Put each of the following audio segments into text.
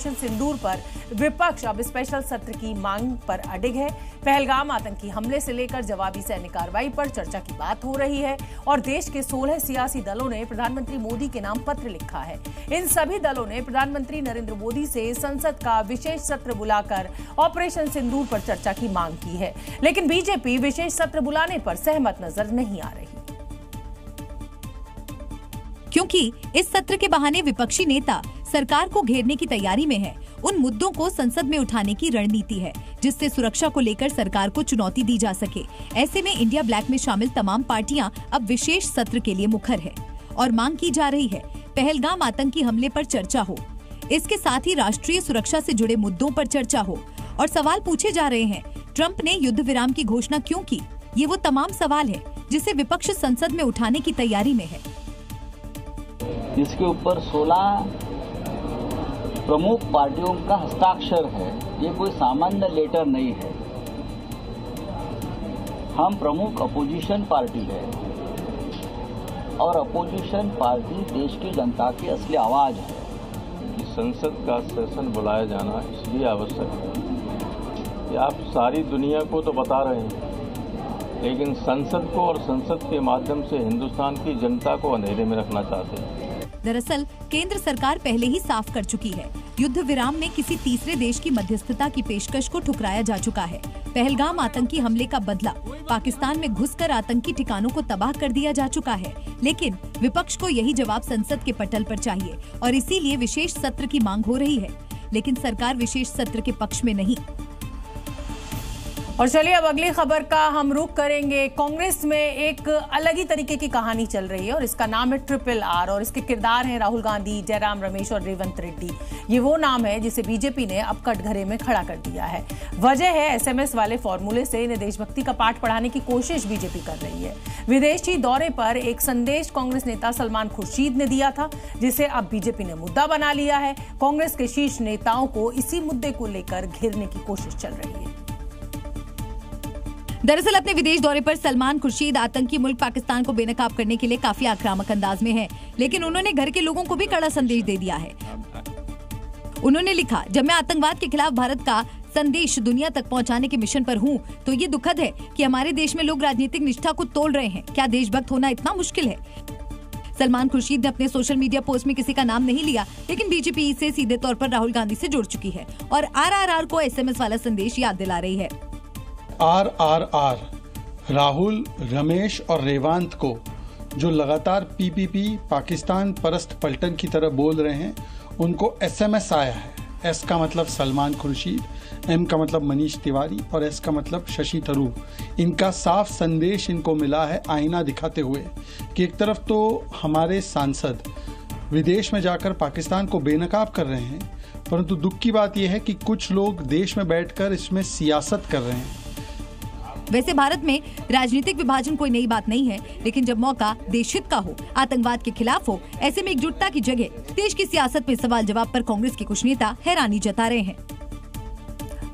Operation सिंदूर पर विपक्ष अब स्पेशल सत्र की मांग पर अडिग है। पहलगाम आतंकी हमले से लेकर जवाबी सैन्य कार्रवाई पर चर्चा की बात हो रही है और देश के 16 सियासी दलों ने प्रधानमंत्री मोदी के नाम पत्र लिखा है। इन सभी दलों ने प्रधानमंत्री नरेंद्र मोदी से संसद का विशेष सत्र बुलाकर ऑपरेशन सिंदूर पर चर्चा की मांग की है, लेकिन बीजेपी विशेष सत्र बुलाने पर सहमत नजर नहीं आ रही, क्योंकि इस सत्र के बहाने विपक्षी नेता सरकार को घेरने की तैयारी में है। उन मुद्दों को संसद में उठाने की रणनीति है जिससे सुरक्षा को लेकर सरकार को चुनौती दी जा सके। ऐसे में इंडिया ब्लैक में शामिल तमाम पार्टियां अब विशेष सत्र के लिए मुखर है और मांग की जा रही है पहलगाम आतंकी हमले पर चर्चा हो। इसके साथ ही राष्ट्रीय सुरक्षा से जुड़े मुद्दों पर चर्चा हो और सवाल पूछे जा रहे हैं, ट्रंप ने युद्ध विराम की घोषणा क्यों की? ये वो तमाम सवाल है जिसे विपक्ष संसद में उठाने की तैयारी में है। इसके ऊपर 16 प्रमुख पार्टियों का हस्ताक्षर है। ये कोई सामान्य लेटर नहीं है। हम प्रमुख अपोजिशन पार्टी है और अपोजिशन पार्टी देश की जनता की असली आवाज है। संसद का सेशन बुलाया जाना इसलिए आवश्यक है कि आप सारी दुनिया को तो बता रहे हैं, लेकिन संसद को और संसद के माध्यम से हिंदुस्तान की जनता को अंधेरे में रखना चाहते हैं। दरअसल केंद्र सरकार पहले ही साफ कर चुकी है, युद्ध विराम में किसी तीसरे देश की मध्यस्थता की पेशकश को ठुकराया जा चुका है। पहलगाम आतंकी हमले का बदला पाकिस्तान में घुसकर आतंकी ठिकानों को तबाह कर दिया जा चुका है, लेकिन विपक्ष को यही जवाब संसद के पटल पर चाहिए और इसीलिए विशेष सत्र की मांग हो रही है, लेकिन सरकार विशेष सत्र के पक्ष में नहीं। और चलिए अब अगली खबर का हम रुख करेंगे। कांग्रेस में एक अलग ही तरीके की कहानी चल रही है और इसका नाम है RRR और इसके किरदार हैं राहुल गांधी, जयराम रमेश और रेवंत रेड्डी। ये वो नाम है जिसे बीजेपी ने अब कटघरे में खड़ा कर दिया है। वजह है SMS वाले फॉर्मूले से इन्हें देशभक्ति का पाठ पढ़ाने की कोशिश बीजेपी कर रही है। विदेशी दौरे पर एक संदेश कांग्रेस नेता सलमान खुर्शीद ने दिया था, जिसे अब बीजेपी ने मुद्दा बना लिया है। कांग्रेस के शीर्ष नेताओं को इसी मुद्दे को लेकर घेरने की कोशिश चल रही है। दरअसल अपने विदेश दौरे पर सलमान खुर्शीद आतंकी मुल्क पाकिस्तान को बेनकाब करने के लिए काफी आक्रामक अंदाज में है, लेकिन उन्होंने घर के लोगों को भी कड़ा संदेश दे दिया है। उन्होंने लिखा, जब मैं आतंकवाद के खिलाफ भारत का संदेश दुनिया तक पहुंचाने के मिशन पर हूं, तो ये दुखद है कि हमारे देश में लोग राजनीतिक निष्ठा को तोड़ रहे हैं। क्या देशभक्त होना इतना मुश्किल है? सलमान खुर्शीद ने अपने सोशल मीडिया पोस्ट में किसी का नाम नहीं लिया, लेकिन बीजेपी इसे सीधे तौर पर राहुल गांधी से जोड़ चुकी है और RRR को SMS वाला संदेश याद दिला रही है। RRR राहुल, रमेश और रेवांत को जो लगातार PPP पाकिस्तान परस्त पलटन की तरह बोल रहे हैं, उनको SMS आया है। S का मतलब सलमान खुर्शीद, M का मतलब मनीष तिवारी और S का मतलब शशि थरूर। इनका साफ संदेश इनको मिला है, आईना दिखाते हुए कि एक तरफ तो हमारे सांसद विदेश में जाकर पाकिस्तान को बेनकाब कर रहे हैं, परंतु दुख की बात यह है कि कुछ लोग देश में बैठकर इसमें सियासत कर रहे हैं। वैसे भारत में राजनीतिक विभाजन कोई नई बात नहीं है, लेकिन जब मौका देश हित का हो, आतंकवाद के खिलाफ हो, ऐसे में एकजुटता की जगह देश की सियासत में सवाल जवाब पर कांग्रेस के कुछ नेता हैरानी जता रहे हैं।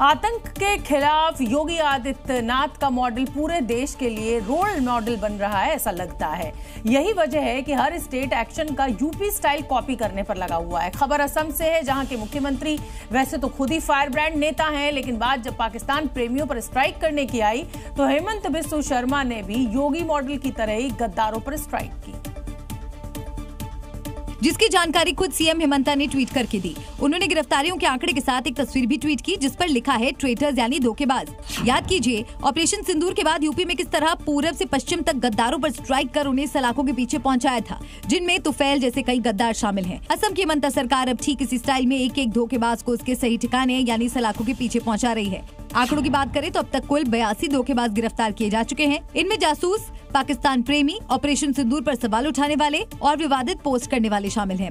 आतंक के खिलाफ योगी आदित्यनाथ का मॉडल पूरे देश के लिए रोल मॉडल बन रहा है, ऐसा लगता है। यही वजह है कि हर स्टेट एक्शन का यूपी स्टाइल कॉपी करने पर लगा हुआ है। खबर असम से है, जहां के मुख्यमंत्री वैसे तो खुद ही फायर ब्रांड नेता हैं, लेकिन बात जब पाकिस्तान प्रेमियों पर स्ट्राइक करने की आई तो हेमंत बिस्व शर्मा ने भी योगी मॉडल की तरह ही गद्दारों पर स्ट्राइक की, जिसकी जानकारी खुद सीएम हेमंता ने ट्वीट करके दी। उन्होंने गिरफ्तारियों के आंकड़े के साथ एक तस्वीर भी ट्वीट की, जिस पर लिखा है ट्रेटर्स यानी धोखेबाज। याद कीजिए ऑपरेशन सिंदूर के बाद यूपी में किस तरह पूरब से पश्चिम तक गद्दारों पर स्ट्राइक कर उन्हें सलाखों के पीछे पहुंचाया था, जिनमें तुफैल जैसे कई गद्दार शामिल हैं। असम की हेमंता सरकार अब ठीक इसी स्टाइल में एक एक धोखेबाज को उसके सही ठिकाने यानी सलाखों के पीछे पहुंचा रही है। आंकड़ों की बात करें तो अब तक कुल 82 धोखेबाज गिरफ्तार किए जा चुके हैं। इनमें जासूस, पाकिस्तान प्रेमी, ऑपरेशन सिंदूर पर सवाल उठाने वाले और विवादित पोस्ट करने वाले शामिल हैं।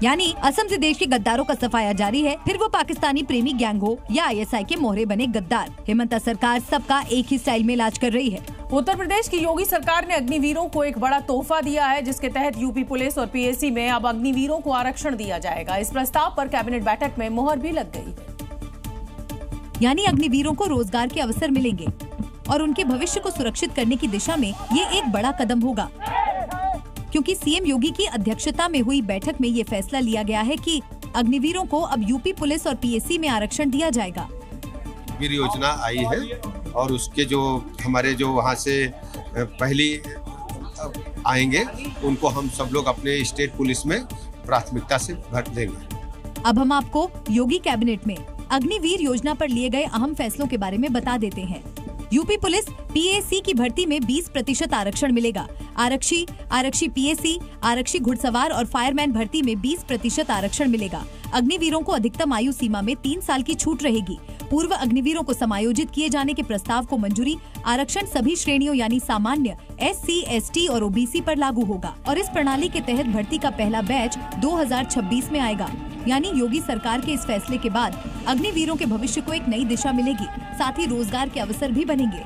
यानी असम से देश के गद्दारों का सफाया जारी है, फिर वो पाकिस्तानी प्रेमी गैंग हो या ISI के मोहरे बने गद्दार। हेमंता सरकार सबका एक ही स्टाइल में इलाज कर रही है। उत्तर प्रदेश की योगी सरकार ने अग्निवीरों को एक बड़ा तोहफा दिया है, जिसके तहत यूपी पुलिस और PSC में अब अग्निवीरों को आरक्षण दिया जाएगा। इस प्रस्ताव पर कैबिनेट बैठक में मोहर भी लग गई है। यानी अग्निवीरों को रोजगार के अवसर मिलेंगे और उनके भविष्य को सुरक्षित करने की दिशा में ये एक बड़ा कदम होगा, क्योंकि सीएम योगी की अध्यक्षता में हुई बैठक में ये फैसला लिया गया है कि अग्निवीरों को अब यूपी पुलिस और पीएससी में आरक्षण दिया जाएगा। अग्निवीर योजना आई है और उसके जो हमारे जो वहाँ से पहली आएंगे उनको हम सब लोग अपने स्टेट पुलिस में प्राथमिकता से भर देंगे। अब हम आपको योगी कैबिनेट में अग्निवीर योजना पर लिए गए अहम फैसलों के बारे में बता देते हैं। यूपी पुलिस पीएसी की भर्ती में 20% आरक्षण मिलेगा। आरक्षी पीएसी, आरक्षी घुड़सवार और फायरमैन भर्ती में 20% आरक्षण मिलेगा। अग्निवीरों को अधिकतम आयु सीमा में 3 साल की छूट रहेगी। पूर्व अग्निवीरों को समायोजित किए जाने के प्रस्ताव को मंजूरी। आरक्षण सभी श्रेणियों यानी सामान्य, SC, ST और OBC पर लागू होगा और इस प्रणाली के तहत भर्ती का पहला बैच 2026 में आएगा। यानी योगी सरकार के इस फैसले के बाद अग्निवीरों के भविष्य को एक नई दिशा मिलेगी, साथ ही रोजगार के अवसर भी बनेंगे।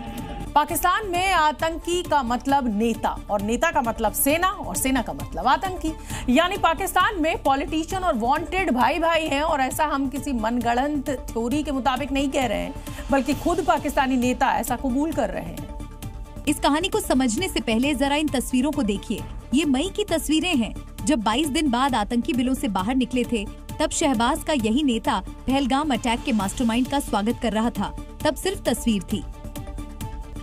पाकिस्तान में आतंकी का मतलब नेता और नेता का मतलब सेना और सेना का मतलब आतंकी। यानी पाकिस्तान में पॉलिटिशियन और वांटेड भाई भाई हैं और ऐसा हम किसी मनगढ़ंत थ्योरी के मुताबिक नहीं कह रहे हैं, बल्कि खुद पाकिस्तानी नेता ऐसा कबूल कर रहे हैं। इस कहानी को समझने से पहले जरा इन तस्वीरों को देखिए। ये मई की तस्वीरें हैं, जब 22 दिन बाद आतंकी बिलों से बाहर निकले थे। तब शहबाज का यही नेता पहलगाम अटैक के मास्टरमाइंड का स्वागत कर रहा था। तब सिर्फ तस्वीर थी।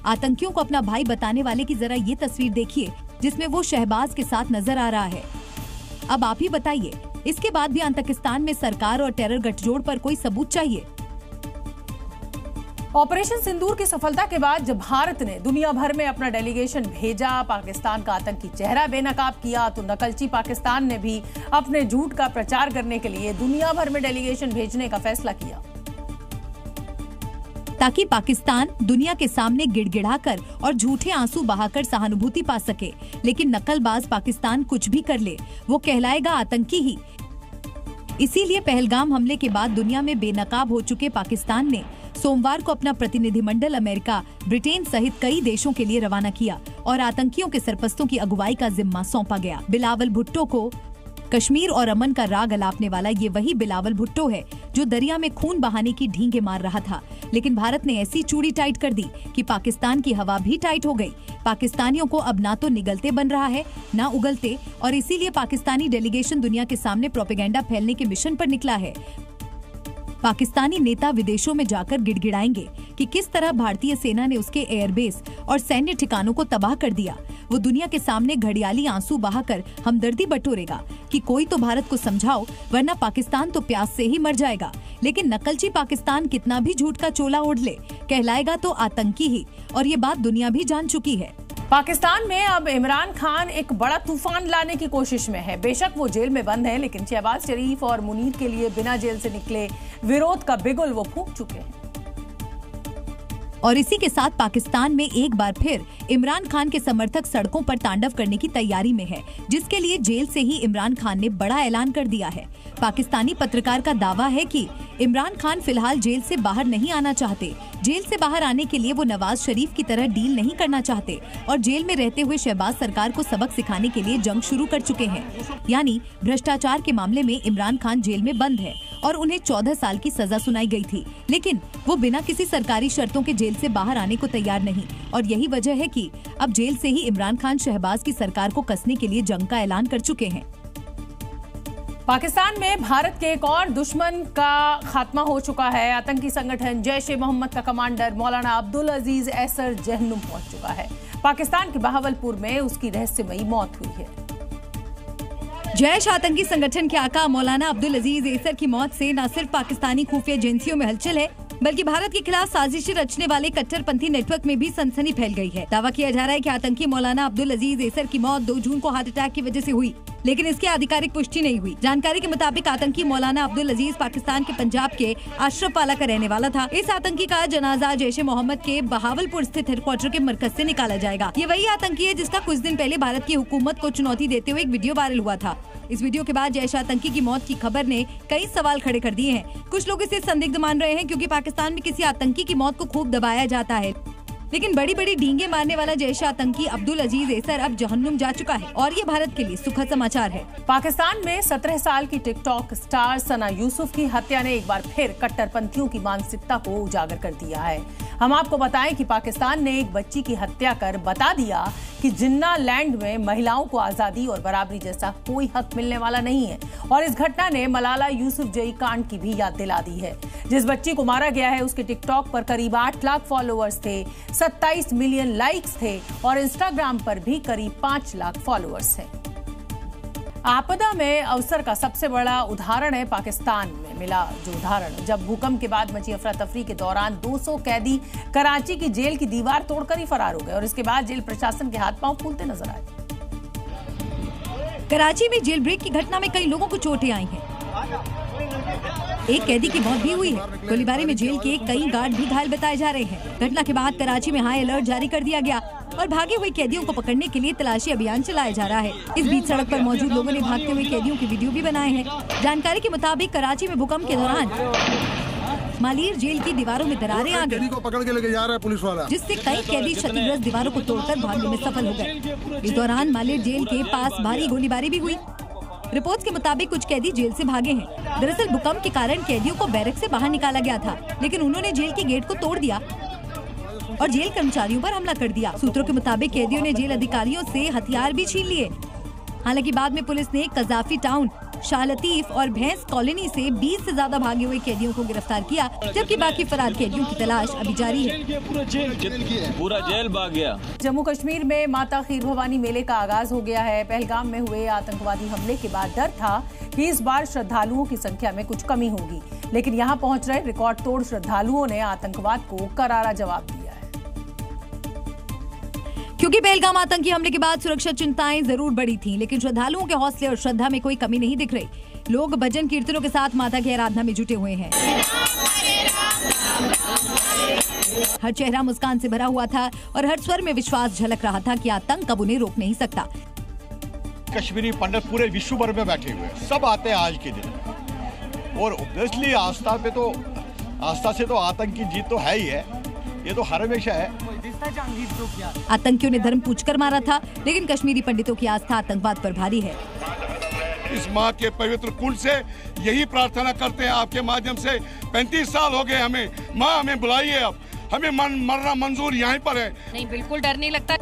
आतंकियों को अपना भाई बताने वाले की जरा ये तस्वीर देखिए, जिसमें वो शहबाज के साथ नजर आ रहा है। अब आप ही बताइए, इसके बाद भी पाकिस्तान में सरकार और टेरर गठजोड़ पर कोई सबूत चाहिए? ऑपरेशन सिंदूर की सफलता के बाद जब भारत ने दुनिया भर में अपना डेलीगेशन भेजा, पाकिस्तान का आतंकी चेहरा बेनकाब किया, तो नकलची पाकिस्तान ने भी अपने झूठ का प्रचार करने के लिए दुनिया भर में डेलीगेशन भेजने का फैसला किया, ताकि पाकिस्तान दुनिया के सामने गिड़गिड़ाकर और झूठे आंसू बहाकर सहानुभूति पा सके। लेकिन नकलबाज पाकिस्तान कुछ भी कर ले, वो कहलाएगा आतंकी ही। इसीलिए पहलगाम हमले के बाद दुनिया में बेनकाब हो चुके पाकिस्तान ने सोमवार को अपना प्रतिनिधिमंडल अमेरिका, ब्रिटेन सहित कई देशों के लिए रवाना किया और आतंकियों के सरपरस्तों की अगुवाई का जिम्मा सौंपा गया। बिलावल भुट्टो को कश्मीर और अमन का राग अलापने वाला ये वही बिलावल भुट्टो है जो दरिया में खून बहाने की ढींगे मार रहा था। लेकिन भारत ने ऐसी चूड़ी टाइट कर दी कि पाकिस्तान की हवा भी टाइट हो गई। पाकिस्तानियों को अब ना तो निगलते बन रहा है, ना उगलते, और इसीलिए पाकिस्तानी डेलीगेशन दुनिया के सामने प्रोपेगेंडा फैलने के मिशन पर निकला है। पाकिस्तानी नेता विदेशों में जाकर गिड़गिड़ाएंगे कि किस तरह भारतीय सेना ने उसके एयरबेस और सैन्य ठिकानों को तबाह कर दिया। वो दुनिया के सामने घड़ियाली आंसू बहाकर हमदर्दी बटोरेगा कि कोई तो भारत को समझाओ, वरना पाकिस्तान तो प्यास से ही मर जाएगा। लेकिन नकलची पाकिस्तान कितना भी झूठ का चोला ओढ़ ले, कहलाएगा तो आतंकी ही, और ये बात दुनिया भी जान चुकी है। पाकिस्तान में अब इमरान खान एक बड़ा तूफान लाने की कोशिश में है। बेशक वो जेल में बंद है, लेकिन शहबाज शरीफ और मुनीर के लिए बिना जेल से निकले विरोध का बिगुल वो फूंक चुके हैं। और इसी के साथ पाकिस्तान में एक बार फिर इमरान खान के समर्थक सड़कों पर तांडव करने की तैयारी में है, जिसके लिए जेल से ही इमरान खान ने बड़ा ऐलान कर दिया है। पाकिस्तानी पत्रकार का दावा है कि इमरान खान फिलहाल जेल से बाहर नहीं आना चाहते। जेल से बाहर आने के लिए वो नवाज शरीफ की तरह डील नहीं करना चाहते और जेल में रहते हुए शहबाज सरकार को सबक सिखाने के लिए जंग शुरू कर चुके हैं। यानी भ्रष्टाचार के मामले में इमरान खान जेल में बंद है और उन्हें 14 साल की सजा सुनाई गई थी, लेकिन वो बिना किसी सरकारी शर्तों के जेल से बाहर आने को तैयार नहीं। और यही वजह है कि अब जेल से ही इमरान खान शहबाज की सरकार को कसने के लिए जंग का ऐलान कर चुके हैं। पाकिस्तान में भारत के एक और दुश्मन का खात्मा हो चुका है। आतंकी संगठन जैश ए मोहम्मद का कमांडर मौलाना अब्दुल अजीज ऐसर जहन्नुम पहुंच चुका है। पाकिस्तान के बहावलपुर में उसकी रहस्यमयी मौत हुई है। जैश आतंकी संगठन के आका मौलाना अब्दुल अजीज ऐसर की मौत से न सिर्फ पाकिस्तानी खुफिया एजेंसियों में हलचल है, बल्कि भारत के खिलाफ साजिशें रचने वाले कट्टरपंथी नेटवर्क में भी सनसनी फैल गई है। दावा किया जा रहा है कि आतंकी मौलाना अब्दुल अजीज ऐसर की मौत 2 जून को हार्ट अटैक की वजह से हुई, लेकिन इसकी आधिकारिक पुष्टि नहीं हुई। जानकारी के मुताबिक आतंकी मौलाना अब्दुल अजीज पाकिस्तान के पंजाब के अशरफवाला का रहने वाला था। इस आतंकी का जनाजा जैश ए मोहम्मद के बहावलपुर स्थित हेडक्वार्टर के मरकज से निकाला जाएगा। ये वही आतंकी है जिसका कुछ दिन पहले भारत की हुकूमत को चुनौती देते हुए एक वीडियो वायरल हुआ था। इस वीडियो के बाद जैश आतंकी की मौत की खबर ने कई सवाल खड़े कर दिए हैं। कुछ लोग इसे संदिग्ध मान रहे हैं क्योंकि पाकिस्तान में किसी आतंकी की मौत को खूब दबाया जाता है, लेकिन बड़ी बड़ी डींगे मारने वाला जैश आतंकी अब्दुल अजीज ऐसर अब जहन्नुम जा चुका है और ये भारत के लिए सुखद समाचार है। पाकिस्तान में 17 साल की टिकटॉक स्टार सना यूसुफ की हत्या ने एक बार फिर कट्टरपंथियों की मानसिकता को उजागर कर दिया है। हम आपको बताएं कि पाकिस्तान ने एक बच्ची की हत्या कर बता दिया कि जिन्ना लैंड में महिलाओं को आजादी और बराबरी जैसा कोई हक मिलने वाला नहीं है। और इस घटना ने मलाला यूसुफजई कांड की भी याद दिला दी है। जिस बच्ची को मारा गया है उसके टिकटॉक पर करीब 8 लाख फॉलोअर्स थे, 27 मिलियन लाइक्स थे और इंस्टाग्राम पर भी करीब 5 लाख फॉलोअर्स हैं। आपदा में अवसर का सबसे बड़ा उदाहरण है पाकिस्तान में मिला जो उदाहरण, जब भूकंप के बाद मची अफरा तफरी के दौरान 200 कैदी कराची की जेल की दीवार तोड़कर ही फरार हो गए और इसके बाद जेल प्रशासन के हाथ पांव फूलते नजर आए। कराची में जेल ब्रेक की घटना में कई लोगों को चोटें आई हैं। एक कैदी की मौत भी हुई है। गोलीबारी में जेल के कई गार्ड भी घायल बताए जा रहे हैं। घटना के बाद कराची में हाई अलर्ट जारी कर दिया गया और भागे हुए कैदियों को पकड़ने के लिए तलाशी अभियान चलाया जा रहा है। इस बीच सड़क पर मौजूद लोगों ने भागते हुए कैदियों की वीडियो भी बनाए हैं। जानकारी के मुताबिक कराची में भूकंप के दौरान मालीर जेल की दीवारों में दरारें आ गई, पकड़ के लेके जा रहा है पुलिस वाला, जिससे कई कैदी क्षतिग्रस्त दीवारों को तोड़कर भागने में सफल हो गए। इस दौरान मालीर जेल के पास भारी गोलीबारी भी हुई। रिपोर्ट्स के मुताबिक कुछ कैदी जेल से भागे हैं। दरअसल भूकंप के कारण कैदियों को बैरक से बाहर निकाला गया था, लेकिन उन्होंने जेल के गेट को तोड़ दिया और जेल कर्मचारियों पर हमला कर दिया। सूत्रों के मुताबिक कैदियों ने जेल अधिकारियों से हथियार भी छीन लिए। हालांकि बाद में पुलिस ने कजाफी टाउन, शाह लतीफ और भैंस कॉलोनी से 20 से ज्यादा भागे हुए कैदियों को गिरफ्तार किया, जबकि बाकी फरार कैदियों की तलाश अभी जारी है। पूरा जेल भाग गया। जम्मू कश्मीर में माता खीर भवानी मेले का आगाज हो गया है। पहलगाम में हुए आतंकवादी हमले के बाद डर था कि इस बार श्रद्धालुओं की संख्या में कुछ कमी होगी, लेकिन यहाँ पहुंच रहे रिकॉर्ड तोड़ श्रद्धालुओं ने आतंकवाद को करारा जवाब दिया। क्योंकि पहलगाम आतंकी हमले के बाद सुरक्षा चिंताएं जरूर बढ़ी थीं, लेकिन श्रद्धालुओं के हौसले और श्रद्धा में कोई कमी नहीं दिख रही। लोग भजन कीर्तनों के साथ माता की आराधना में जुटे हुए हैं। हर चेहरा मुस्कान से भरा हुआ था और हर स्वर में विश्वास झलक रहा था कि आतंक अब उन्हें रोक नहीं सकता। कश्मीरी पंडित पूरे विश्व भर में बैठे हुए सब आते हैं आज के दिन, और ऑब्वियसली आस्था से तो आतंक की जीत तो है ही है, ये तो हर हमेशा है। आतंकियों ने धर्म पूछकर मारा था, लेकिन कश्मीरी पंडितों की आस्था आतंकवाद पर भारी है। इस माँ के पवित्र कुंड से यही प्रार्थना करते हैं आपके माध्यम से। 35 साल हो गए हमें, माँ हमें बुलाइए, अब हमें मरना मंजूर यहीं पर है। नहीं, बिल्कुल डर नहीं लगता।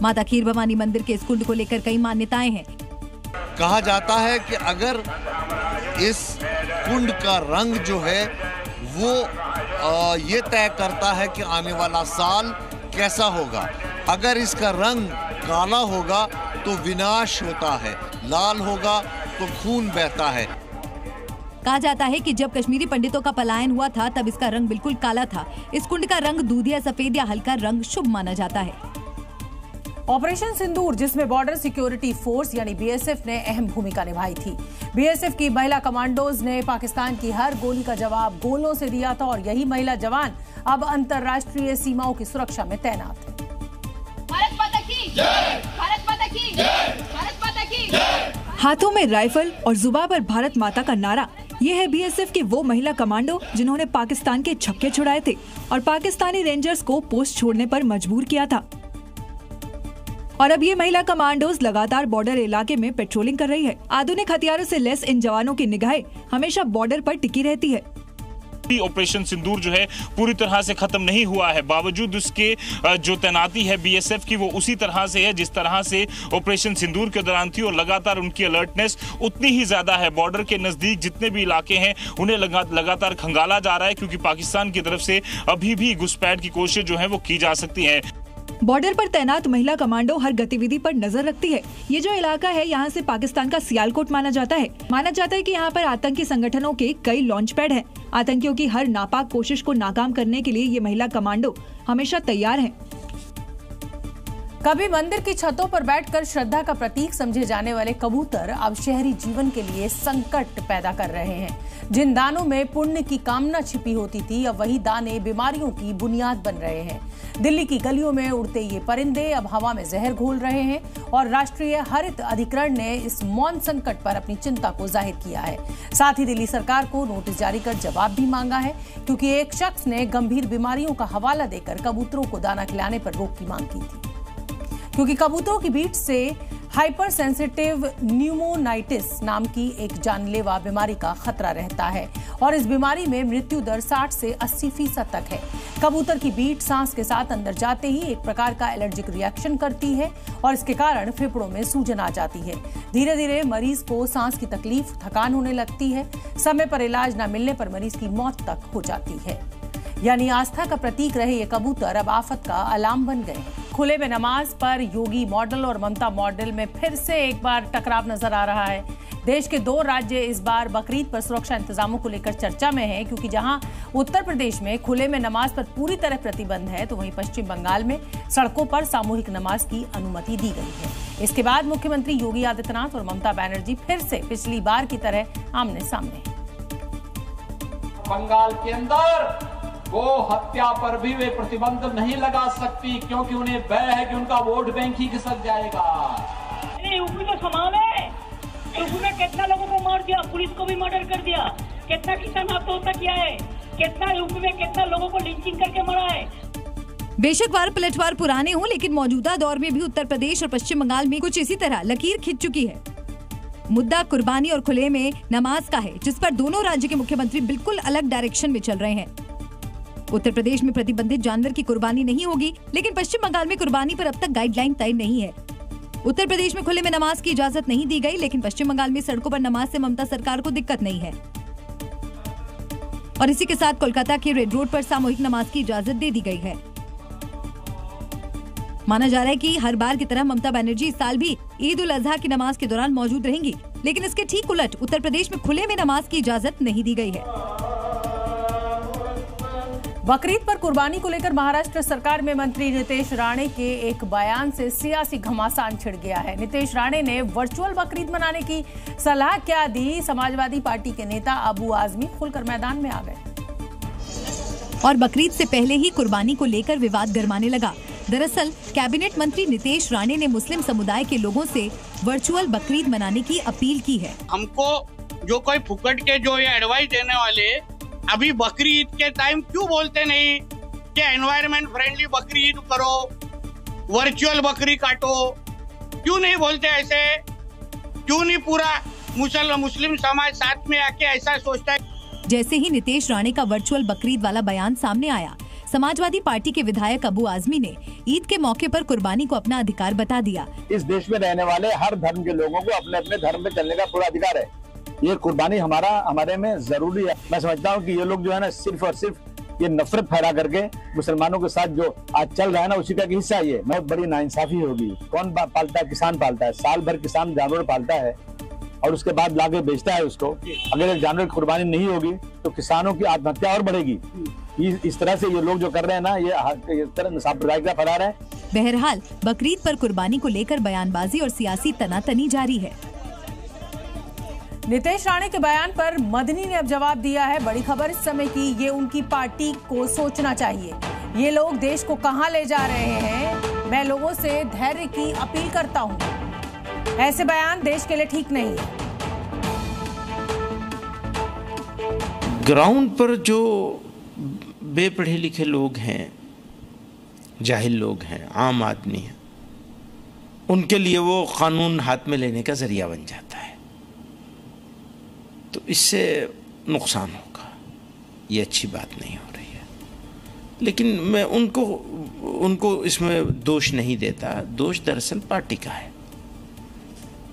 माता खीर भवानी मंदिर के इस कुंड को लेकर कई मान्यताएं हैं। कहा जाता है कि अगर इस कुंड का रंग जो है वो ये तय करता है कि आने वाला साल कैसा होगा। अगर इसका रंग काला होगा तो विनाश होता है, लाल होगा तो खून बहता है। कहा जाता है कि जब कश्मीरी पंडितों का पलायन हुआ था तब इसका रंग बिल्कुल काला था। इस कुंड का रंग दूधिया सफेद या हल्का रंग शुभ माना जाता है। ऑपरेशन सिंदूर, जिसमें बॉर्डर सिक्योरिटी फोर्स यानी बीएसएफ ने अहम भूमिका निभाई थी। बीएसएफ की महिला कमांडोज ने पाकिस्तान की हर गोली का जवाब गोलों से दिया था और यही महिला जवान अब अंतर्राष्ट्रीय सीमाओं की सुरक्षा में तैनात है। भारत माता की जय! भारत माता की जय! भारत माता की जय! हाथों में राइफल और जुबान पर भारत माता का नारा। ये है बीएसएफ के वो महिला कमांडो जिन्होंने पाकिस्तान के छक्के छुड़ाए थे और पाकिस्तानी रेंजर्स को पोस्ट छोड़ने पर मजबूर किया था। और अब ये महिला कमांडोज लगातार बॉर्डर इलाके में पेट्रोलिंग कर रही है। आधुनिक हथियारों से लैस इन जवानों की निगाहें हमेशा बॉर्डर पर टिकी रहती है। ऑपरेशन सिंदूर जो है पूरी तरह से खत्म नहीं हुआ है, बावजूद उसके जो तैनाती है बीएसएफ की वो उसी तरह से है जिस तरह से ऑपरेशन सिंदूर के दौरान थी और लगातार उनकी अलर्टनेस उतनी ही ज्यादा है। बॉर्डर के नजदीक जितने भी इलाके हैं उन्हें लगातार खंगाला जा रहा है, क्योंकि पाकिस्तान की तरफ से अभी भी घुसपैठ की कोशिश जो है वो की जा सकती है। बॉर्डर पर तैनात महिला कमांडो हर गतिविधि पर नजर रखती है। ये जो इलाका है यहाँ से पाकिस्तान का सियालकोट माना जाता है। कि यहाँ पर आतंकी संगठनों के कई लॉन्च पैड हैं। आतंकियों की हर नापाक कोशिश को नाकाम करने के लिए ये महिला कमांडो हमेशा तैयार हैं। कभी मंदिर की छतों पर बैठकर श्रद्धा का प्रतीक समझे जाने वाले कबूतर अब शहरी जीवन के लिए संकट पैदा कर रहे हैं। जिन दानों में पुण्य की कामना छिपी होती थी, अब वही दाने बीमारियों की बुनियाद बन रहे हैं। दिल्ली की गलियों में उड़ते ये परिंदे अब हवा में जहर घोल रहे हैं और राष्ट्रीय हरित अधिकरण ने इस मौन संकट पर अपनी चिंता को जाहिर किया है। साथ ही दिल्ली सरकार को नोटिस जारी कर जवाब भी मांगा है, क्योंकि एक शख्स ने गंभीर बीमारियों का हवाला देकर कबूतरों को दाना खिलाने पर रोक की मांग की थी। क्योंकि कबूतरों की बीट से हाइपर सेंसिटिव न्यूमोनाइटिस नाम की एक जानलेवा बीमारी का खतरा रहता है और इस बीमारी में मृत्यु दर 60 से 80% तक है। कबूतर की बीट सांस के साथ अंदर जाते ही एक प्रकार का एलर्जिक रिएक्शन करती है और इसके कारण फेफड़ों में सूजन आ जाती है। धीरे धीरे मरीज को सांस की तकलीफ, थकान होने लगती है। समय पर इलाज न मिलने पर मरीज की मौत तक हो जाती है। यानी आस्था का प्रतीक रहे ये कबूतर अब आफत का अलार्म बन गए हैं। खुले में नमाज पर योगी मॉडल और ममता मॉडल में फिर से एक बार टकराव नजर आ रहा है। देश के 2 राज्य इस बार बकरीद पर सुरक्षा इंतजामों को लेकर चर्चा में हैं, क्योंकि जहां उत्तर प्रदेश में खुले में नमाज पर पूरी तरह प्रतिबंध है, तो वहीं पश्चिम बंगाल में सड़कों पर सामूहिक नमाज की अनुमति दी गई है। इसके बाद मुख्यमंत्री योगी आदित्यनाथ और ममता बनर्जी फिर से पिछली बार की तरह आमने सामने। बंगाल के अंदर वो हत्या पर भी वे प्रतिबंध नहीं लगा सकती, क्योंकि उन्हें भय है कि उनका वोट बैंक ही खिसक जाएगा। यूपी तो समान है, यूपी में कितना लोगों को मार दिया, पुलिस को भी मर्डर कर दिया, कितना किसान आत्महत्या किया है, कितना यूपी में कितना लोगों को लिंचिंग करके मरा है। बेशक वार पलटवार पुराने हों, लेकिन मौजूदा दौर में भी उत्तर प्रदेश और पश्चिम बंगाल में कुछ इसी तरह लकीर खिंच चुकी है। मुद्दा कुर्बानी और खुले में नमाज का है, जिस पर दोनों राज्य के मुख्यमंत्री बिल्कुल अलग डायरेक्शन में चल रहे हैं। उत्तर प्रदेश में प्रतिबंधित जानवर की कुर्बानी नहीं होगी, लेकिन पश्चिम बंगाल में कुर्बानी पर अब तक गाइडलाइन तय नहीं है। उत्तर प्रदेश में खुले में नमाज की इजाजत नहीं दी गई, लेकिन पश्चिम बंगाल में सड़कों पर नमाज से ममता सरकार को दिक्कत नहीं है। और इसी के साथ कोलकाता के रेड रोड पर सामूहिक नमाज की इजाजत दे दी गई है। माना जा रहा है कि हर बार की तरह ममता बनर्जी इस साल भी ईद उल अजहा की नमाज के दौरान मौजूद रहेंगी, लेकिन इसके ठीक उलट उत्तर प्रदेश में खुले में नमाज की इजाजत नहीं दी गई है। बकरीद पर कुर्बानी को लेकर महाराष्ट्र सरकार में मंत्री नितेश राणे के एक बयान से सियासी घमासान छिड़ गया है। नितेश राणे ने वर्चुअल बकरीद मनाने की सलाह क्या दी, समाजवादी पार्टी के नेता अबू आजमी खुलकर मैदान में आ गए और बकरीद से पहले ही कुर्बानी को लेकर विवाद गरमाने लगा। दरअसल कैबिनेट मंत्री नितेश राणे ने मुस्लिम समुदाय के लोगों से वर्चुअल बकरीद मनाने की अपील की है। हमको जो कोई फुकट के जो ये एडवाइस देने वाले अभी बकरी ईद के टाइम क्यों बोलते नहीं कि एनवायरमेंट फ्रेंडली बकरी ईद करो, वर्चुअल बकरी काटो, क्यों नहीं बोलते ऐसे? क्यों नहीं पूरा मुस्लिम समाज साथ में आके ऐसा सोचता है? जैसे ही नितेश राणे का वर्चुअल बकरीद वाला बयान सामने आया, समाजवादी पार्टी के विधायक अबू आजमी ने ईद के मौके पर कुर्बानी को अपना अधिकार बता दिया। इस देश में रहने वाले हर धर्म के लोगों को अपने अपने धर्म में चलने का पूरा अधिकार है। ये कुर्बानी हमारे में जरूरी है। मैं समझता हूँ कि ये लोग जो है ना सिर्फ और सिर्फ ये नफरत फैला करके मुसलमानों के साथ जो आज चल रहा है ना उसी का एक हिस्सा ये बहुत बड़ी नाइंसाफी होगी। कौन पालता है? किसान पालता है। साल भर किसान जानवर पालता है और उसके बाद लाके बेचता है उसको। अगर एक जानवर की कुर्बानी नहीं होगी तो किसानों की आत्महत्या और बढ़ेगी। इस तरह से ये लोग जो कर रहे हैं ना ये तरह सांप्रदायिकता फैला रहे हैं। बहरहाल बकरीद पर कुर्बानी को लेकर बयानबाजी और सियासी तनातनी जारी है। नितेश राणे के बयान पर मदनी ने अब जवाब दिया है। बड़ी खबर इस समय की, ये उनकी पार्टी को सोचना चाहिए। ये लोग देश को कहां ले जा रहे हैं। मैं लोगों से धैर्य की अपील करता हूं। ऐसे बयान देश के लिए ठीक नहीं है। ग्राउंड पर जो बेपढ़े लिखे लोग हैं, जाहिल लोग हैं, आम आदमी है, उनके लिए वो कानून हाथ में लेने का जरिया बन जाता है, तो इससे नुकसान होगा। ये अच्छी बात नहीं हो रही है। लेकिन मैं उनको इसमें दोष नहीं देता। दोष दरअसल पार्टी का है।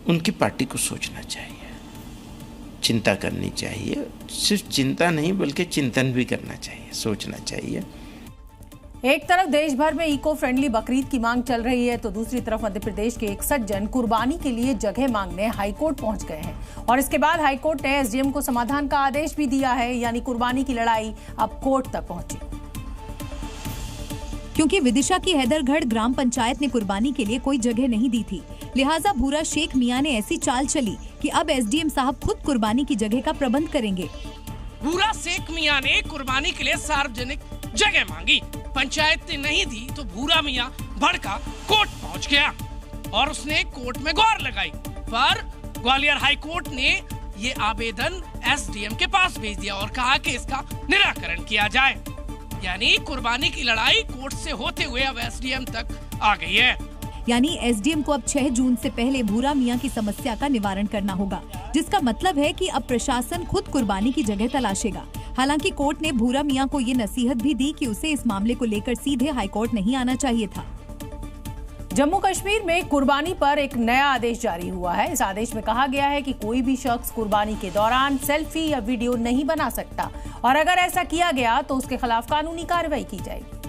उनकी पार्टी को सोचना चाहिए, चिंता करनी चाहिए। सिर्फ चिंता नहीं बल्कि चिंतन भी करना चाहिए, सोचना चाहिए। एक तरफ देश भर में इको फ्रेंडली बकरीद की मांग चल रही है, तो दूसरी तरफ मध्य प्रदेश के 61 जन कुर्बानी के लिए जगह मांगने हाईकोर्ट पहुंच गए हैं और इसके बाद हाईकोर्ट ने एसडीएम को समाधान का आदेश भी दिया है। यानी कुर्बानी की लड़ाई अब कोर्ट तक पहुंची। क्योंकि विदिशा की हैदरगढ़ ग्राम पंचायत ने कुर्बानी के लिए कोई जगह नहीं दी थी, लिहाजा भूरा शेख मियां ने ऐसी चाल चली कि अब एसडीएम साहब खुद कुर्बानी की जगह का प्रबंध करेंगे। भूरा शेख मियां ने कुर्बानी के लिए सार्वजनिक जगह मांगी, पंचायत ने नहीं दी तो भूरा मियां भड़का कोर्ट पहुंच गया और उसने कोर्ट में गुहार लगाई। पर ग्वालियर हाई कोर्ट ने ये आवेदन एसडीएम के पास भेज दिया और कहा कि इसका निराकरण किया जाए। यानी कुर्बानी की लड़ाई कोर्ट से होते हुए अब एसडीएम तक आ गई है। यानी एसडीएम को अब 6 जून से पहले भूरा मियां की समस्या का निवारण करना होगा, जिसका मतलब है कि अब प्रशासन खुद कुर्बानी की जगह तलाशेगा। हालांकि कोर्ट ने भूरा मियां को ये नसीहत भी दी कि उसे इस मामले को लेकर सीधे हाईकोर्ट नहीं आना चाहिए था। जम्मू कश्मीर में कुर्बानी पर एक नया आदेश जारी हुआ है। इस आदेश में कहा गया है कि कोई भी शख्स कुर्बानी के दौरान सेल्फी या वीडियो नहीं बना सकता और अगर ऐसा किया गया तो उसके खिलाफ कानूनी कार्रवाई की जाएगी।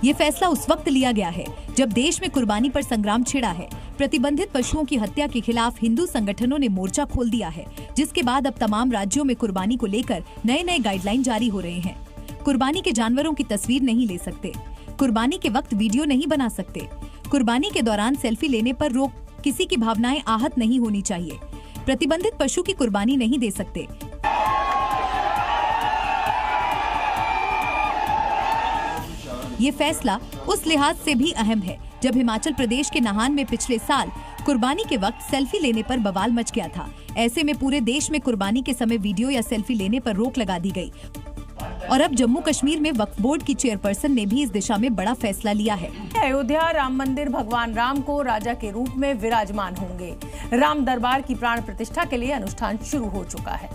ये फैसला उस वक्त लिया गया है जब देश में कुर्बानी पर संग्राम छिड़ा है। प्रतिबंधित पशुओं की हत्या के खिलाफ हिंदू संगठनों ने मोर्चा खोल दिया है, जिसके बाद अब तमाम राज्यों में कुर्बानी को लेकर नए गाइडलाइन जारी हो रहे हैं। कुर्बानी के जानवरों की तस्वीर नहीं ले सकते, कुर्बानी के वक्त वीडियो नहीं बना सकते, कुर्बानी के दौरान सेल्फी लेने पर रोक, किसी की भावनाएं आहत नहीं होनी चाहिए, प्रतिबंधित पशु की कुर्बानी नहीं दे सकते। ये फैसला उस लिहाज से भी अहम है जब हिमाचल प्रदेश के नाहन में पिछले साल कुर्बानी के वक्त सेल्फी लेने पर बवाल मच गया था। ऐसे में पूरे देश में कुर्बानी के समय वीडियो या सेल्फी लेने पर रोक लगा दी गई। और अब जम्मू कश्मीर में वक्फ बोर्ड की चेयरपर्सन ने भी इस दिशा में बड़ा फैसला लिया है। अयोध्या राम मंदिर भगवान राम को राजा के रूप में विराजमान होंगे। राम दरबार की प्राण प्रतिष्ठा के लिए अनुष्ठान शुरू हो चुका है।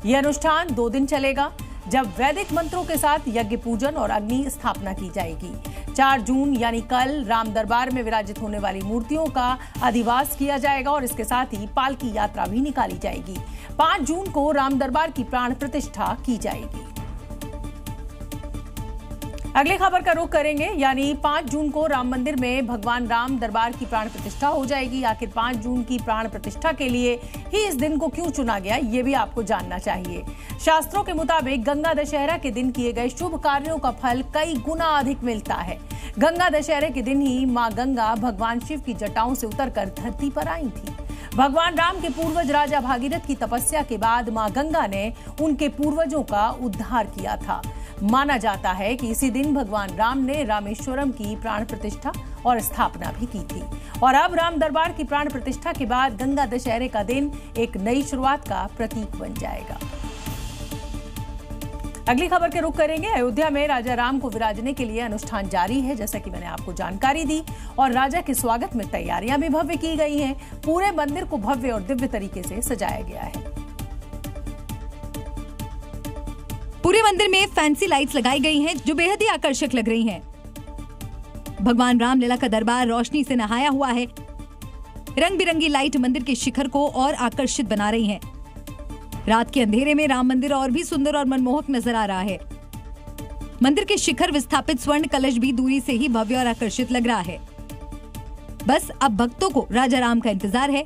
यह अनुष्ठान 2 दिन चलेगा, जब वैदिक मंत्रों के साथ यज्ञ पूजन और अग्नि स्थापना की जाएगी। 4 जून यानी कल राम दरबार में विराजित होने वाली मूर्तियों का अधिवास किया जाएगा और इसके साथ ही पालकी यात्रा भी निकाली जाएगी। 5 जून को राम दरबार की प्राण प्रतिष्ठा की जाएगी। अगली खबर का रुख करेंगे, यानी 5 जून को राम मंदिर में भगवान राम दरबार की प्राण प्रतिष्ठा हो जाएगी। आखिर 5 जून की प्राण प्रतिष्ठा के लिए ही इस दिन को क्यों चुना गया, ये भी आपको जानना चाहिए। शास्त्रों के मुताबिक गंगा दशहरा के दिन किए गए शुभ कार्यों का फल कई गुना अधिक मिलता है। गंगा दशहरे के दिन ही मां गंगा भगवान शिव की जटाओं से उतरकर धरती पर आई थी। भगवान राम के पूर्वज राजा भागीरथ की तपस्या के बाद मां गंगा ने उनके पूर्वजों का उद्धार किया था। माना जाता है कि इसी दिन भगवान राम ने रामेश्वरम की प्राण प्रतिष्ठा और स्थापना भी की थी। और अब राम दरबार की प्राण प्रतिष्ठा के बाद गंगा दशहरे का दिन एक नई शुरुआत का प्रतीक बन जाएगा। अगली खबर के रुख करेंगे। अयोध्या में राजा राम को विराजने के लिए अनुष्ठान जारी है, जैसा कि मैंने आपको जानकारी दी, और राजा के स्वागत में तैयारियां भी भव्य की गई हैं। पूरे मंदिर को भव्य और दिव्य तरीके से सजाया गया है। पूरे मंदिर में फैंसी लाइट्स लगाई गई हैं, जो बेहद ही आकर्षक लग रही हैं। भगवान रामलला का दरबार रोशनी से नहाया हुआ है। रंग बिरंगी लाइट मंदिर के शिखर को और आकर्षित बना रही हैं। रात के अंधेरे में राम मंदिर और भी सुंदर और मनमोहक नजर आ रहा है। मंदिर के शिखर विस्थापित स्वर्ण कलश भी दूरी से ही भव्य और आकर्षित लग रहा है। बस अब भक्तों को राजा राम का इंतजार है।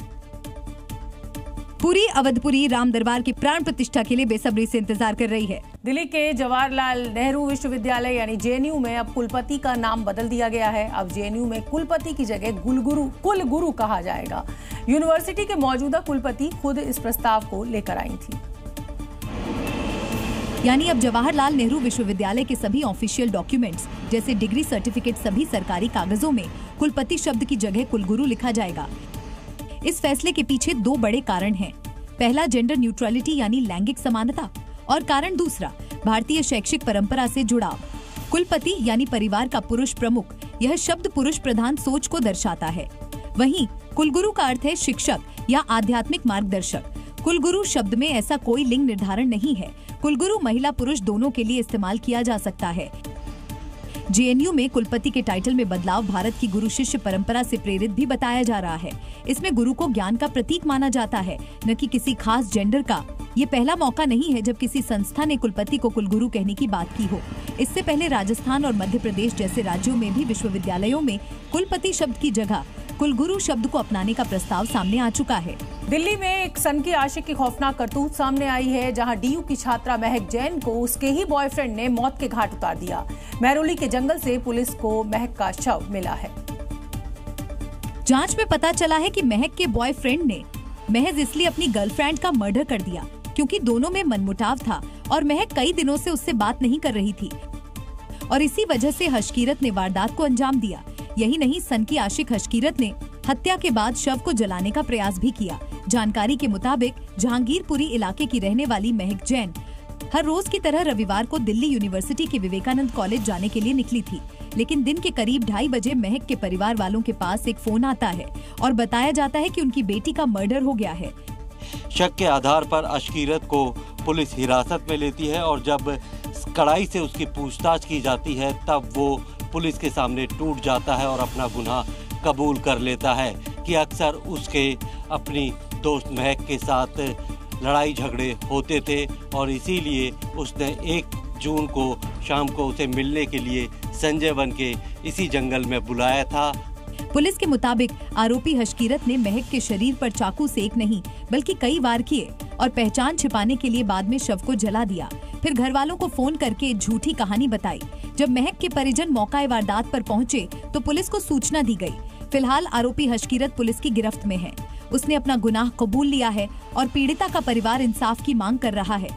पूरी अवधपुरी राम दरबार की प्राण प्रतिष्ठा के लिए बेसब्री से इंतजार कर रही है। दिल्ली के जवाहरलाल नेहरू विश्वविद्यालय यानी जेएनयू में अब कुलपति का नाम बदल दिया गया है। अब जेएनयू में कुलपति की जगह कुलगुरु कहा जाएगा। यूनिवर्सिटी के मौजूदा कुलपति खुद इस प्रस्ताव को लेकर आई थी। यानी अब जवाहरलाल नेहरू विश्वविद्यालय के सभी ऑफिशियल डॉक्यूमेंट्स जैसे डिग्री सर्टिफिकेट, सभी सरकारी कागजों में कुलपति शब्द की जगह कुलगुरु लिखा जाएगा। इस फैसले के पीछे 2 बड़े कारण हैं। पहला, जेंडर न्यूट्रलिटी यानी लैंगिक समानता, और कारण दूसरा, भारतीय शैक्षिक परंपरा से जुड़ाव। कुलपति यानी परिवार का पुरुष प्रमुख, यह शब्द पुरुष प्रधान सोच को दर्शाता है। वहीं कुलगुरु का अर्थ है शिक्षक या आध्यात्मिक मार्गदर्शक। कुलगुरु शब्द में ऐसा कोई लिंग निर्धारण नहीं है। कुलगुरु महिला पुरुष दोनों के लिए इस्तेमाल किया जा सकता है। जेएनयू में कुलपति के टाइटल में बदलाव भारत की गुरु शिष्य परंपरा से प्रेरित भी बताया जा रहा है। इसमें गुरु को ज्ञान का प्रतीक माना जाता है, न कि किसी खास जेंडर का। ये पहला मौका नहीं है जब किसी संस्था ने कुलपति को कुलगुरु कहने की बात की हो। इससे पहले राजस्थान और मध्य प्रदेश जैसे राज्यों में भी विश्वविद्यालयों में कुलपति शब्द की जगह कुलगुरु शब्द को अपनाने का प्रस्ताव सामने आ चुका है। दिल्ली में एक सन की आशिक की खौफनाक करतूत सामने आई है, जहां डीयू की छात्रा महक जैन को उसके ही बॉयफ्रेंड ने मौत के घाट उतार दिया। महरौली के जंगल से पुलिस को महक का शव मिला है। जांच में पता चला है कि महक के बॉयफ्रेंड ने महज इसलिए अपनी गर्लफ्रेंड का मर्डर कर दिया क्योंकि दोनों में मनमुटाव था और महक कई दिनों से उससे बात नहीं कर रही थी, और इसी वजह से हशकीरत ने वारदात को अंजाम दिया। यही नहीं, सन की आशिक हशकीरत ने हत्या के बाद शव को जलाने का प्रयास भी किया। जानकारी के मुताबिक जहांगीरपुरी इलाके की रहने वाली महक जैन हर रोज की तरह रविवार को दिल्ली यूनिवर्सिटी के विवेकानंद कॉलेज जाने के लिए निकली थी। लेकिन दिन के करीब 2:30 बजे महक के परिवार वालों के पास एक फोन आता है और बताया जाता है कि उनकी बेटी का मर्डर हो गया है। शक के आधार पर अशकीरत को पुलिस हिरासत में लेती है और जब कड़ाई से उसकी पूछताछ की जाती है तब वो पुलिस के सामने टूट जाता है और अपना गुनाह कबूल कर लेता है कि अक्सर उसके अपनी दोस्त महक के साथ लड़ाई झगड़े होते थे और इसीलिए उसने 1 जून को शाम को उसे मिलने के लिए संजय वन के इसी जंगल में बुलाया था। पुलिस के मुताबिक आरोपी हशकीरत ने महक के शरीर पर चाकू से एक नहीं बल्कि कई वार किए और पहचान छिपाने के लिए बाद में शव को जला दिया। फिर घर वालों को फोन करके झूठी कहानी बताई। जब महक के परिजन मौका वारदात पर पहुंचे तो पुलिस को सूचना दी गई। फिलहाल आरोपी हशकीरत पुलिस की गिरफ्त में है। उसने अपना गुनाह कबूल लिया है और पीड़िता का परिवार इंसाफ की मांग कर रहा है।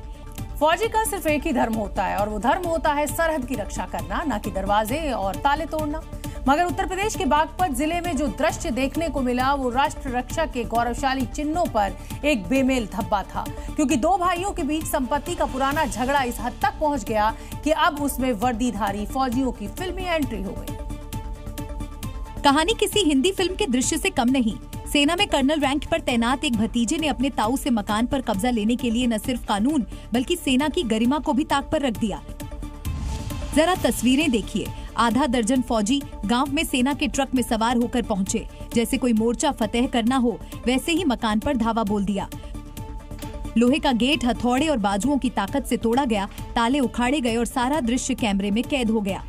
फौजी का सिर्फ एक ही धर्म होता है और वो धर्म होता है सरहद की रक्षा करना, न कि दरवाजे और ताले तोड़ना। मगर उत्तर प्रदेश के बागपत जिले में जो दृश्य देखने को मिला वो राष्ट्र रक्षा के गौरवशाली चिन्हों पर एक बेमेल धब्बा था, क्योंकि 2 भाइयों के बीच संपत्ति का पुराना झगड़ा इस हद तक पहुंच गया कि अब उसमें वर्दीधारी फौजियों की फिल्मी एंट्री हो गई। कहानी किसी हिंदी फिल्म के दृश्य से कम नहीं। सेना में कर्नल रैंक पर तैनात एक भतीजे ने अपने ताऊ से मकान पर कब्जा लेने के लिए न सिर्फ कानून बल्कि सेना की गरिमा को भी ताक पर रख दिया। जरा तस्वीरें देखिए। आधा दर्जन फौजी गांव में सेना के ट्रक में सवार होकर पहुंचे। जैसे कोई मोर्चा फतेह करना हो वैसे ही मकान पर धावा बोल दिया। लोहे का गेट हथौड़े और बाजुओं की ताकत से तोड़ा गया, ताले उखाड़े गए और सारा दृश्य कैमरे में कैद हो गया।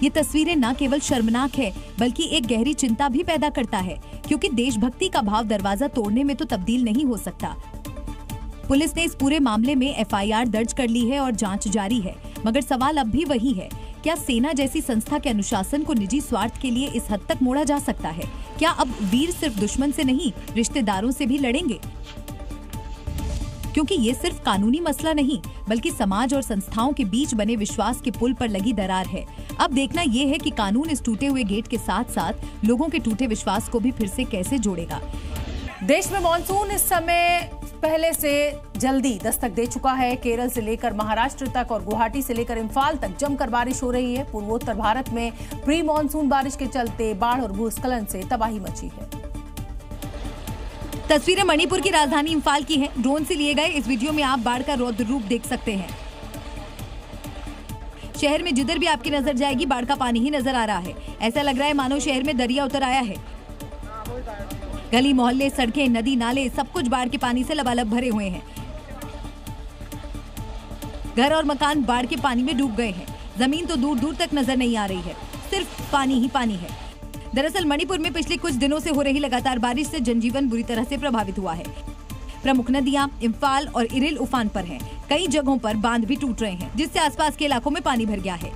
ये तस्वीरें न केवल शर्मनाक है बल्कि एक गहरी चिंता भी पैदा करता है, क्योंकि देशभक्ति का भाव दरवाजा तोड़ने में तो तब्दील नहीं हो सकता। पुलिस ने इस पूरे मामले में FIR दर्ज कर ली है और जांच जारी है, मगर सवाल अब भी वही है, क्या सेना जैसी संस्था के अनुशासन को निजी स्वार्थ के लिए इस हद तक मोड़ा जा सकता है? क्या अब वीर सिर्फ दुश्मन से नहीं रिश्तेदारों से भी लड़ेंगे? क्योंकि ये सिर्फ कानूनी मसला नहीं बल्कि समाज और संस्थाओं के बीच बने विश्वास के पुल पर लगी दरार है। अब देखना ये है कि कानून इस टूटे हुए गेट के साथ साथ लोगों के टूटे विश्वास को भी फिर से कैसे जोड़ेगा। देश में मानसून इस समय पहले से जल्दी दस्तक दे चुका है। केरल से लेकर महाराष्ट्र तक और गुवाहाटी से लेकर इम्फाल तक जमकर बारिश हो रही है। पूर्वोत्तर भारत में प्री मानसून बारिश के चलते बाढ़ और भूस्खलन से तबाही मची है। तस्वीरें मणिपुर की राजधानी इम्फाल की हैं। ड्रोन से लिए गए इस वीडियो में आप बाढ़ का रौद्र रूप देख सकते हैं। शहर में जिधर भी आपकी नजर जाएगी बाढ़ का पानी ही नजर आ रहा है। ऐसा लग रहा है मानो शहर में दरिया उतर आया है। गली मोहल्ले, सड़कें, नदी, नाले सब कुछ बाढ़ के पानी से लबालब भरे हुए हैं। घर और मकान बाढ़ के पानी में डूब गए हैं। जमीन तो दूर दूर तक नजर नहीं आ रही है, सिर्फ पानी ही पानी है। दरअसल मणिपुर में पिछले कुछ दिनों से हो रही लगातार बारिश से जनजीवन बुरी तरह से प्रभावित हुआ है। प्रमुख नदियां इम्फाल और इरिल उफान पर हैं। कई जगहों पर बांध भी टूट रहे हैं, जिससे आसपास के इलाकों में पानी भर गया है।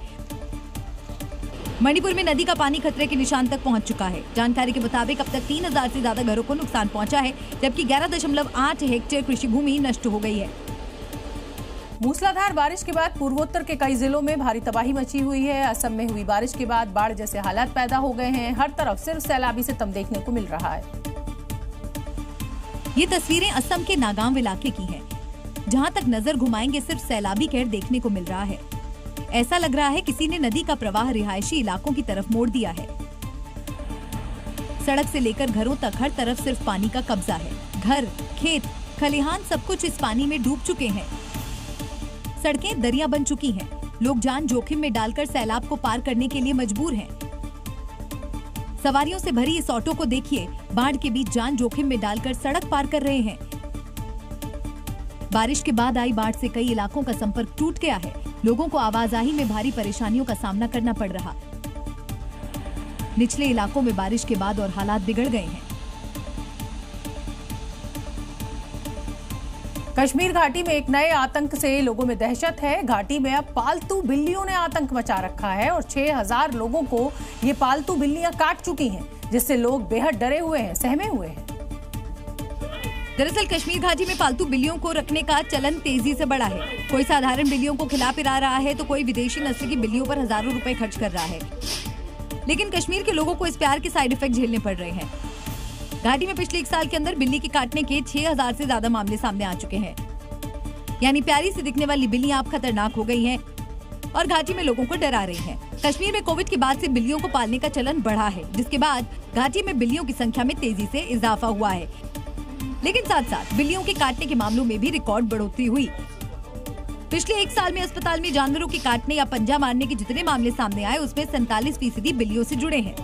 मणिपुर में नदी का पानी खतरे के निशान तक पहुंच चुका है। जानकारी के मुताबिक अब तक 3000 से ज्यादा घरों को नुकसान पहुंचा है, जबकि 11.8 हेक्टेयर कृषि भूमि नष्ट हो गई है। मूसलाधार बारिश के बाद पूर्वोत्तर के कई जिलों में भारी तबाही मची हुई है। असम में हुई बारिश के बाद बाढ़ जैसे हालात पैदा हो गए हैं। हर तरफ सिर्फ सैलाबी सितम देखने को मिल रहा है। ये तस्वीरें असम के नागांव इलाके की हैं। जहां तक नजर घुमाएंगे सिर्फ सैलाबी कहर देखने को मिल रहा है। ऐसा लग रहा है किसी ने नदी का प्रवाह रिहायशी इलाकों की तरफ मोड़ दिया है। सड़क से लेकर घरों तक हर तरफ सिर्फ पानी का कब्जा है। घर, खेत, खलिहान सब कुछ इस पानी में डूब चुके हैं। सड़कें दरिया बन चुकी हैं। लोग जान जोखिम में डालकर सैलाब को पार करने के लिए मजबूर हैं। सवारियों से भरी इस ऑटो को देखिए, बाढ़ के बीच जान जोखिम में डालकर सड़क पार कर रहे हैं। बारिश के बाद आई बाढ़ से कई इलाकों का संपर्क टूट गया है। लोगों को आवाजाही में भारी परेशानियों का सामना करना पड़ रहा। निचले इलाकों में बारिश के बाद और हालात बिगड़ गए हैं। कश्मीर घाटी में एक नए आतंक से लोगों में दहशत है। घाटी में अब पालतू बिल्लियों ने आतंक मचा रखा है और 6000 लोगों को ये पालतू बिल्लियां काट चुकी हैं, जिससे लोग बेहद डरे हुए हैं, सहमे हुए हैं। दरअसल कश्मीर घाटी में पालतू बिल्लियों को रखने का चलन तेजी से बढ़ा है। कोई साधारण बिल्लियों को खिला पिला रहा है तो कोई विदेशी नस्ल की बिल्लियों पर हजारों रुपए खर्च कर रहा है। लेकिन कश्मीर के लोगों को इस प्यार के साइड इफेक्ट झेलने पड़ रहे हैं। घाटी में पिछले 1 साल के अंदर बिल्ली के काटने के 6000 से ज्यादा मामले सामने आ चुके हैं। यानी प्यारी से दिखने वाली बिल्लियां अब खतरनाक हो गई हैं और घाटी में लोगों को डरा रही हैं। कश्मीर में कोविड के बाद से बिल्लियों को पालने का चलन बढ़ा है, जिसके बाद घाटी में बिल्लियों की संख्या में तेजी से इजाफा हुआ है। लेकिन साथ साथ बिल्लियों के काटने के मामलों में भी रिकॉर्ड बढ़ोतरी हुई। पिछले 1 साल में अस्पताल में जानवरों के काटने या पंजा मारने के जितने मामले सामने आए, उसमें 47% बिल्लियों से जुड़े हैं।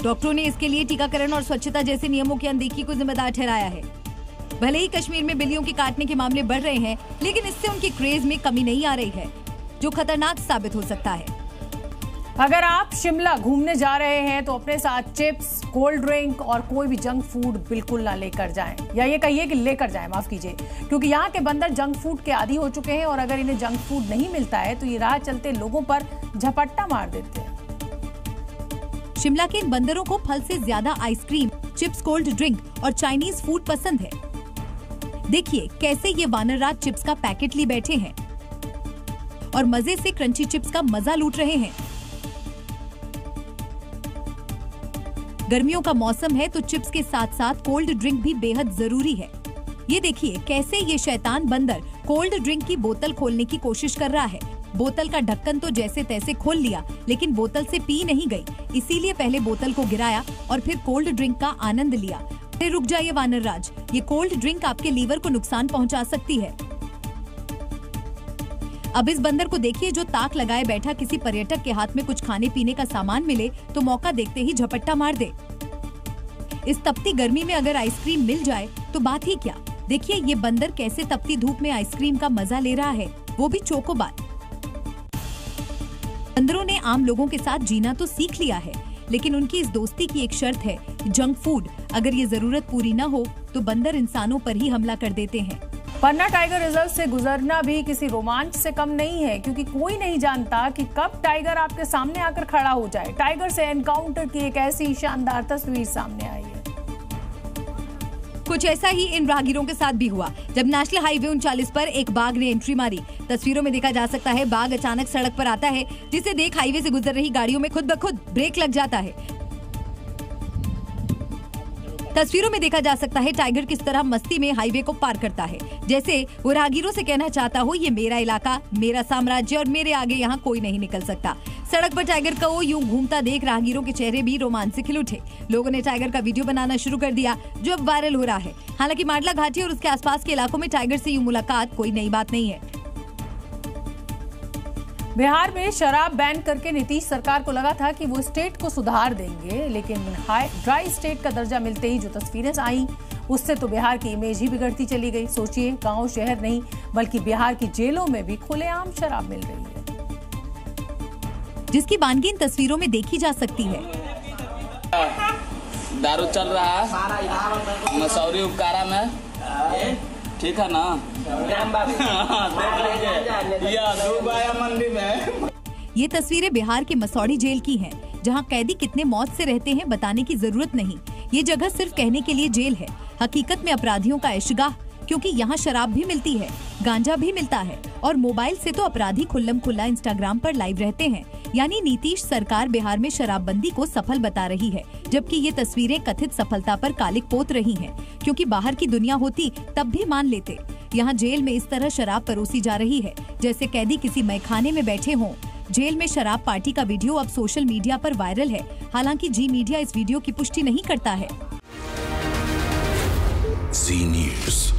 डॉक्टरों ने इसके लिए टीकाकरण और स्वच्छता जैसे नियमों की अनदेखी को जिम्मेदार ठहराया है। भले ही कश्मीर में बिल्लियों के काटने के मामले बढ़ रहे हैं, लेकिन इससे उनके क्रेज में कमी नहीं आ रही है, जो खतरनाक साबित हो सकता है। अगर आप शिमला घूमने जा रहे हैं तो अपने साथ चिप्स, कोल्ड ड्रिंक और कोई भी जंक फूड बिल्कुल ना लेकर जाएं, या ये कहिए कि लेकर जाएं, माफ कीजिए, क्योंकि यहाँ के बंदर जंक फूड के आदी हो चुके हैं और अगर इन्हें जंक फूड नहीं मिलता है तो ये राह चलते लोगों पर झपट्टा मार देते हैं। शिमला के इन बंदरों को फल से ज्यादा आइसक्रीम, चिप्स, कोल्ड ड्रिंक और चाइनीज फूड पसंद है। देखिए कैसे ये वानरराज चिप्स का पैकेट लिए बैठे हैं और मजे से क्रंची चिप्स का मजा लूट रहे हैं। गर्मियों का मौसम है तो चिप्स के साथ साथ कोल्ड ड्रिंक भी बेहद जरूरी है। ये देखिए कैसे ये शैतान बंदर कोल्ड ड्रिंक की बोतल खोलने की कोशिश कर रहा है। बोतल का ढक्कन तो जैसे तैसे खोल लिया, लेकिन बोतल से पी नहीं गई, इसीलिए पहले बोतल को गिराया और फिर कोल्ड ड्रिंक का आनंद लिया। अरे रुक जाइए वानरराज, ये कोल्ड ड्रिंक आपके लीवर को नुकसान पहुंचा सकती है। अब इस बंदर को देखिए जो ताक लगाए बैठा किसी पर्यटक के हाथ में कुछ खाने पीने का सामान मिले तो मौका देखते ही झपट्टा मार दे। इस तपती गर्मी में अगर आइसक्रीम मिल जाए तो बात ही क्या। देखिए ये बंदर कैसे तपती धूप में आइसक्रीम का मजा ले रहा है, वो भी चोकोबार। बंदरों ने आम लोगों के साथ जीना तो सीख लिया है, लेकिन उनकी इस दोस्ती की एक शर्त है, जंक फूड। अगर ये जरूरत पूरी न हो तो बंदर इंसानों पर ही हमला कर देते हैं। पन्ना टाइगर रिजर्व से गुजरना भी किसी रोमांच से कम नहीं है, क्योंकि कोई नहीं जानता कि कब टाइगर आपके सामने आकर खड़ा हो जाए। टाइगर से एनकाउंटर की एक ऐसी शानदार तस्वीर सामने आई है। कुछ ऐसा ही इन राहगीरों के साथ भी हुआ जब नेशनल हाईवे 39 पर एक बाघ ने एंट्री मारी। तस्वीरों में देखा जा सकता है बाघ अचानक सड़क पर आता है, जिसे देख हाईवे से गुजर रही गाड़ियों में खुद ब खुद ब्रेक लग जाता है। तस्वीरों में देखा जा सकता है टाइगर किस तरह मस्ती में हाईवे को पार करता है, जैसे वो राहगीरों से कहना चाहता हो ये मेरा इलाका, मेरा साम्राज्य और मेरे आगे यहाँ कोई नहीं निकल सकता। सड़क पर टाइगर को यूं घूमता देख राहगीरों के चेहरे भी रोमांच से खिल उठे। लोगों ने टाइगर का वीडियो बनाना शुरू कर दिया, जो अब वायरल हो रहा है। हालांकि मांडला घाटी और उसके आसपास के इलाकों में टाइगर से यूं मुलाकात कोई नई बात नहीं है। बिहार में शराब बैन करके नीतीश सरकार को लगा था कि वो स्टेट को सुधार देंगे, लेकिन ड्राई स्टेट का दर्जा मिलते ही जो तस्वीरें आई उससे तो बिहार की इमेज ही बिगड़ती चली गई। सोचिए, गांव शहर नहीं बल्कि बिहार की जेलों में भी खुलेआम शराब मिल रही है, जिसकी वानगी इन तस्वीरों में देखी जा सकती है। दारू चल रहा है मसौरी उपकारा में, ठीक है ना? ये तस्वीरें बिहार के मसौड़ी जेल की हैं, जहां कैदी कितने मौत से रहते हैं बताने की जरूरत नहीं। ये जगह सिर्फ कहने के लिए जेल है, हकीकत में अपराधियों का ऐशगाह, क्योंकि यहाँ शराब भी मिलती है, गांजा भी मिलता है और मोबाइल से तो अपराधी खुल्लम खुल्ला इंस्टाग्राम पर लाइव रहते हैं। यानी नीतीश सरकार बिहार में शराबबंदी को सफल बता रही है, जबकि ये तस्वीरें कथित सफलता पर कालिक पोत रही हैं, क्योंकि बाहर की दुनिया होती तब भी मान लेते। यहाँ जेल में इस तरह शराब परोसी जा रही है जैसे कैदी किसी मैखाने में बैठे हों। जेल में शराब पार्टी का वीडियो अब सोशल मीडिया पर वायरल है। हालांकि जी मीडिया इस वीडियो की पुष्टि नहीं करता है। जी न्यूज़।